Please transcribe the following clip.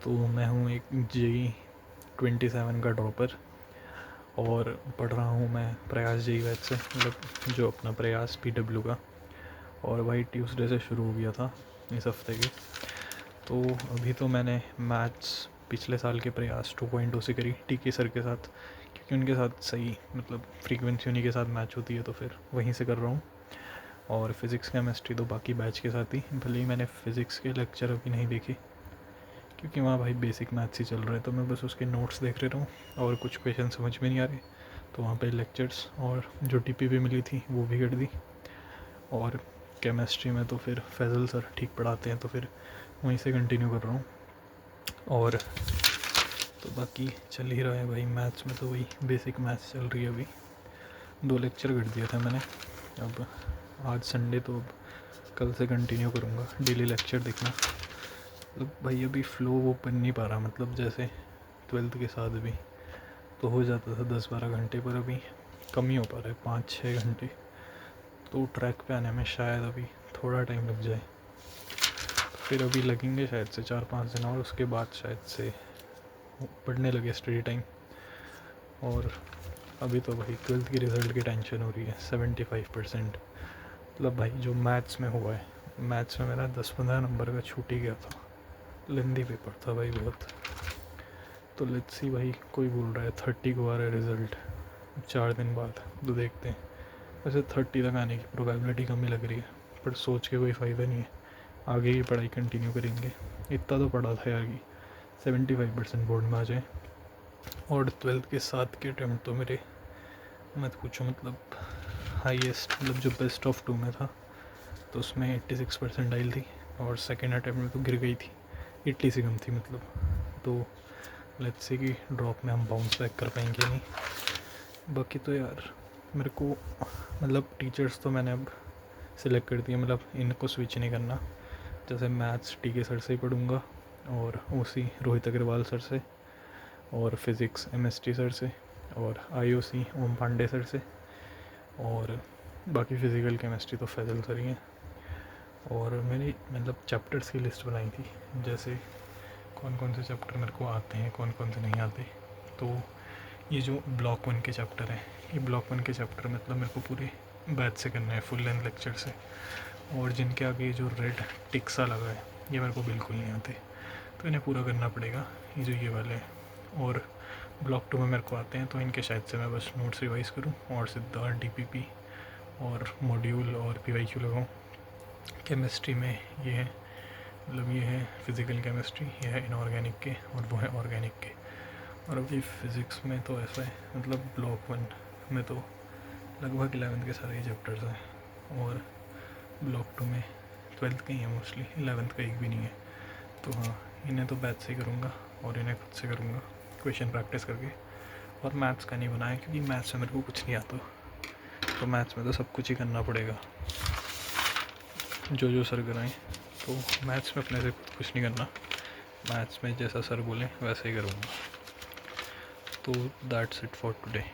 तो मैं हूँ एक JEE 27 का ड्रॉपर और पढ़ रहा हूँ मैं प्रयास JEE बैच से, मतलब जो अपना प्रयास PW का। और भाई ट्यूसडे से शुरू हो गया था इस हफ्ते के। तो अभी तो मैंने मैथ्स पिछले साल के प्रयास 2.0 से करी TK सर के साथ, क्योंकि उनके साथ सही मतलब फ्रीक्वेंसी उन्हीं के साथ मैच होती है, तो फिर वहीं से कर रहा हूँ। और फिज़िक्स केमिस्ट्री तो बाकी बैच के साथ ही, भले ही मैंने फ़िज़िक्स के लेक्चर अभी नहीं देखे क्योंकि वहाँ भाई बेसिक मैथ्स ही चल रहे हैं, तो मैं बस उसके नोट्स देख रहा हूँ और कुछ क्वेश्चन समझ में नहीं आ रहे, तो वहाँ पे लेक्चर्स और जो TP मिली थी वो भी कर दी। और केमिस्ट्री में तो फिर फैज़ल सर ठीक पढ़ाते हैं, तो फिर वहीं से कंटिन्यू कर रहा हूँ। और तो बाकी चल ही रहा है भाई। मैथ्स में तो वही बेसिक मैथ्स चल रही है अभी। 2 लेक्चर कर दिए थे मैंने, अब आज संडे तो अब कल से कंटिन्यू करूँगा डेली लेक्चर देखना। मतलब भाई अभी फ्लो वो बन नहीं पा रहा, मतलब जैसे 12th के साथ भी तो हो जाता था 10-12 घंटे, पर अभी कम ही हो पा रहा है 5-6 घंटे। तो ट्रैक पे आने में शायद अभी थोड़ा टाइम लग जाए, फिर अभी लगेंगे शायद से 4-5 दिन, और उसके बाद शायद से पढ़ने लगे स्टडी टाइम। और अभी तो भाई 12th की रिज़ल्ट की टेंशन हो रही है। 75%, मतलब भाई जो मैथ्स में हुआ है, मैथ्स में मेरा 10-15 नंबर का छूट ही गया था। लेंदी पेपर था भाई बहुत। तो लेट्स सी भाई, कोई बोल रहा है 30 को आ रहा है रिज़ल्ट 4 दिन बाद, तो देखते हैं। वैसे 30 तक आने की प्रोबेबिलिटी कम ही लग रही है, पर सोच के कोई फ़ायदा नहीं है, आगे ही पढ़ाई कंटिन्यू करेंगे। इतना तो पढ़ा था यार कि 75% बोर्ड में आ जाए। और 12th के साथ के अटैम्प्ट तो मेरे मत पूछो, मतलब हाईएस्ट, मतलब जो बेस्ट ऑफ 2 में था तो उसमें 86 परसेंटाइल थी, और सेकेंड अटैम्प्ट में तो गिर गई थी, 80 से कम थी मतलब। तो लेट्स सी कि ड्रॉप में हम बाउंस बैक कर पाएंगे नहीं। बाकी तो यार मेरे को, मतलब टीचर्स तो मैंने अब सिलेक्ट कर दिए, मतलब इनको स्विच नहीं करना। जैसे मैथ्स TK सर से ही पढ़ूँगा, और OC रोहित अग्रवाल सर से, और फिज़िक्स MST सर से, और IOC ओम पांडे सर से, और बाकी फ़िज़िकल केमिस्ट्री तो फैजल सर ही हैं। और मेरी मतलब चैप्टर्स की लिस्ट बनाई थी, जैसे कौन कौन से चैप्टर मेरे को आते हैं, कौन कौन से नहीं आते। तो ये जो ब्लॉक 1 के चैप्टर हैं, ये ब्लॉक 1 के चैप्टर मतलब मेरे को पूरे बैच से करना है, फुल लेंथ लेक्चर से। और जिनके आगे जो रेड टिक सा लगा है, ये मेरे को बिल्कुल नहीं आते, तो इन्हें पूरा करना पड़ेगा, ये जो ये वाले हैं। और ब्लॉक 2 में मेरे को आते हैं, तो इनके शायद से मैं बस नोट्स रिवाइज़ करूँ और सीधा DPP और मॉड्यूल और PYQ लगाऊँ। केमिस्ट्री में ये है, मतलब ये है फिज़िकल केमिस्ट्री, ये है इनऑर्गेनिक के, और वो है ऑर्गेनिक के। और अभी फ़िज़िक्स में तो ऐसा है, मतलब ब्लॉक 1 में तो लगभग 11th के सारे ही चैप्टर्स हैं, और ब्लॉक 2 में 12th के ही हैं मोस्टली, 11th का एक भी नहीं है। तो हाँ, इन्हें तो बैच से करूँगा और इन्हें खुद से करूँगा क्वेश्चन प्रैक्टिस करके। और मैथ्स का नहीं बनाया क्योंकि मैथ्स में मेरे को कुछ नहीं आता, तो मैथ्स में तो सब कुछ ही करना पड़ेगा जो सर कराएं। तो मैथ्स में अपने से कुछ नहीं करना, मैथ्स में जैसा सर बोलें वैसे ही करूँगा। तो दैट्स इट फॉर टुडे।